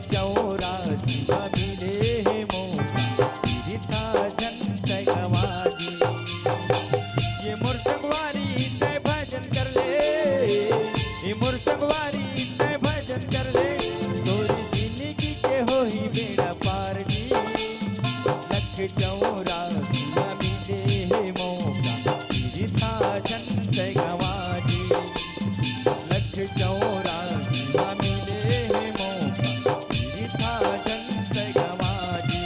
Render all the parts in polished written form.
चौरासी मिले है मौका फिर था झंड गवाजी। ये मोर संगवारी तय भजन कर ले, ये मोर संगवारी तय भजन कर ले, तोरी जिंदगी के हो ही बेड़ा पार जी। लख चौरासी मिले है मौका फिर था झंड गवाजी। लख चौरासी मिले है मौका फिर था झंड गवाजी।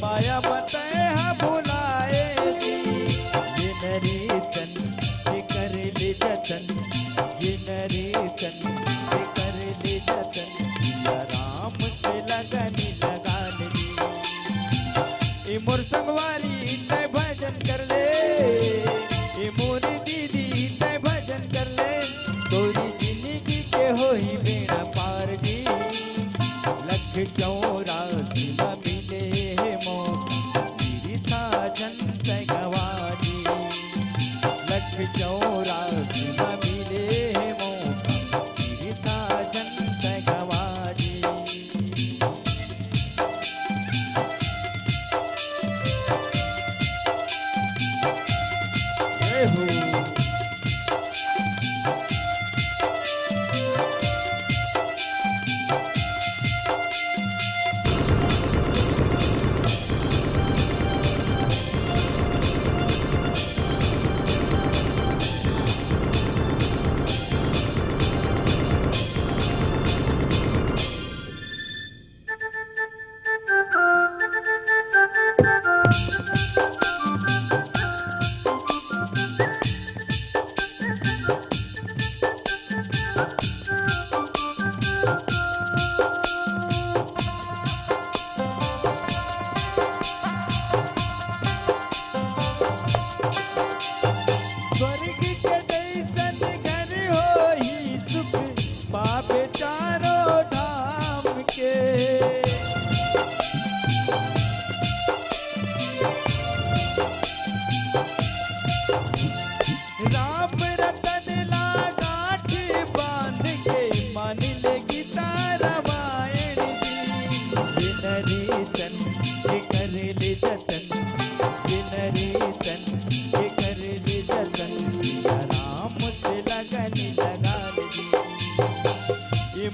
माया बताए बुलाए जी। ये नरेतन ये कर ले जतन, ये नरेतन ये कर ले जतन, राम से लगन लगान जी। ये मोर संगवारी तय भजन कर ले, ये मोर दीदी तय भजन कर ले, तोरी जिंदगी के हो ही बेड़ा पार जी। लख चौरासी मिले है मौका फिर था झंड गवाजी। लख चौरासी मिले है मौका फिर था झंड गवाजी। जय हो।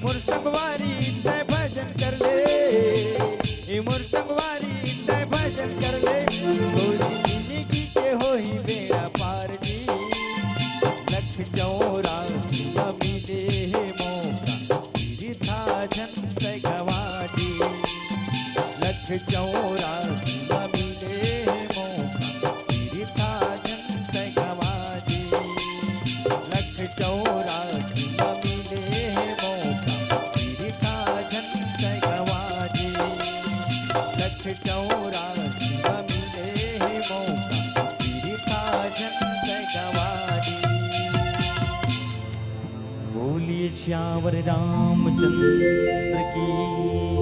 मोर संगवारी तय भजन कर ले, ये मोर संगवारी तय भजन कर ले, तोरी जिंदगी के हो ही बेड़ा पार जी। लख चौरासी मिले है मौका फिर था झंड गवाजी। लख चौरासी मिले है मौका फिर था झंड गवाजी। लख चौरासी मिले है मौका फिर था झंड गवाजी। लख चौरासी मिले है मौका फिर था झंड गवाजी। बोलिए श्यावर रामचंद्र की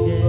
जय।